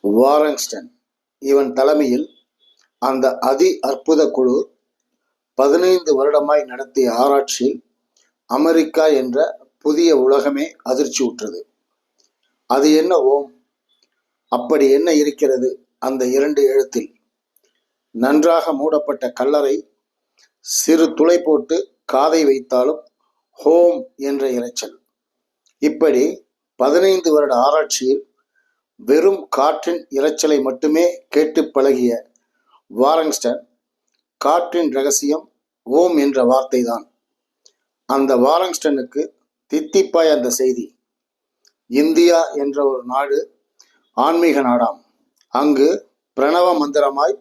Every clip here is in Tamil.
வாரன்ஸ்டன் இவன் தலைமையில் அந்த அதி அற்புத குழு 15 வருடமாய் நடத்திய ஆராய்ச்சியில் அமெரிக்கா என்ற புதிய உலகமே அதிர்ச்சியுற்றது. அது என்ன ஓம்? அப்படி என்ன இருக்கிறது அந்த 2 எழுத்தில்? நன்றாக மூடப்பட்ட கல்லறை சிறு துளை போட்டு காதை வைத்தாலும் ஹோம் என்ற இரைச்சல். இப்படி 15 வருட ஆராய்ச்சியில் வெறும் காற்றின் இரைச்சலை மட்டுமே கேட்டு பழகிய வாரன்ஸ்டன் காற்றின் ரகசியம் ஓம் என்ற வார்த்தை தான். அந்த வாரன்ஸ்டனுக்கு தித்திப்பாய் அந்த செய்தி. இந்தியா என்ற ஒரு நாடு ஆன்மீக நாடாம். அங்கு பிரணவ மந்திரமாய்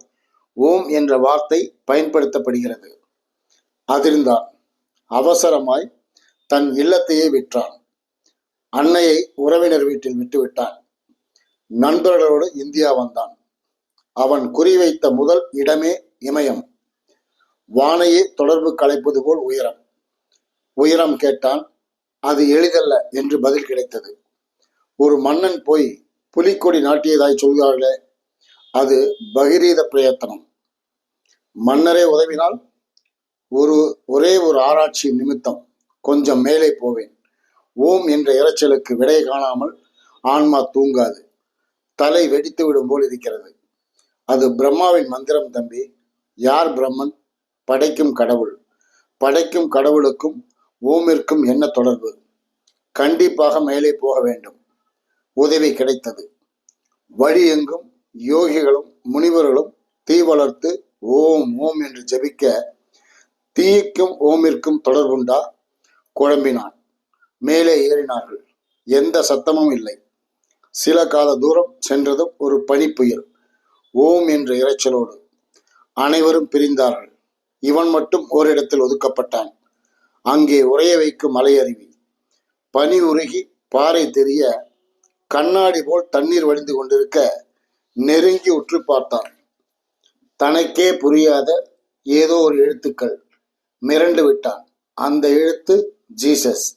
ஓம் என்ற வார்த்தை பயன்படுத்தப்படுகிறது. அதிர்ந்தான். அவசரமாய் தன் இல்லத்தையே விற்றான். அன்னையை உறவினர் வீட்டில் விட்டுவிட்டான். நண்பர்களோடு இந்தியா வந்தான். அவன் குறிவைத்த முதல் இடமே இமயம். வானையே தொடர்பு கலைப்பது போல் உயரம். உயரம் கேட்டான். அது எளிதல்ல என்று பதில் கிடைத்தது. ஒரு மன்னன் போய் புலிக்கொடி நாட்டியதாய் சொல்கிறார்களே, அது பகிரீத பிரயத்தனம். மன்னரே உதவினால் ஒரே ஒரு ஆராய்ச்சி நிமித்தம் கொஞ்சம் மேலே போவேன். ஓம் என்ற இரைச்சலுக்கு விடை காணாமல் ஆன்மா தூங்காது. தலை வெடித்து விடும் போல் இருக்கிறது. அது பிரம்மாவின் மந்திரம் தம்பி. யார் பிரம்மன்? படைக்கும் கடவுள். படைக்கும் கடவுளுக்கும் ஓமிற்கும் என்ன தொடர்பு? கண்டிப்பாக மேலே போக வேண்டும். உதவி கிடைத்தது. வழி எங்கும் யோகிகளும் முனிவர்களும் தீ வளர்த்து ஓம் ஓம் என்று ஜபிக்க, தீக்கும் ஓமிற்கும் தொடர்புண்டா? குழம்பினான். மேலே ஏறினார்கள். எந்த சத்தமும் இல்லை. சில கால தூரம் சென்றதும் ஒரு பனிப்புயல் ஓம் என்ற இரைச்சலோடு. அனைவரும் பிரிந்தார்கள். இவன் மட்டும் ஓரிடத்தில் ஒதுக்கப்பட்டான். அங்கே உறைய வைக்கும் மலையருவி. பனி உருகி பாறை தெரிய கண்ணாடி போல் தண்ணீர் வடிந்து கொண்டிருக்க நெருங்கி உற்று பார்த்தான். தனக்கே புரியாத ஏதோ ஒரு எழுத்துக்கள். மிரண்டு விட்டான். அந்த எழுத்து ஜீசஸ்.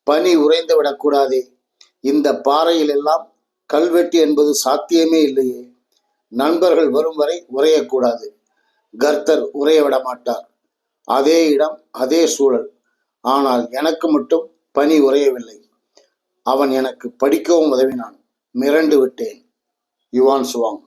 பனி உறைந்து விடக்கூடாதே. இந்த பாறையில் எல்லாம் கல்வெட்டு என்பது சாத்தியமே இல்லையே. நண்பர்கள் வரும் வரை உறையக்கூடாது. கர்த்தர் உறைய விட மாட்டார். அதே இடம், அதே சூழல். ஆனால் எனக்கு மட்டும் பனி உறையவில்லை. அவன் எனக்கு படிக்கவும் உதவினான். மிரண்டு விட்டேன். Yuan Chuang.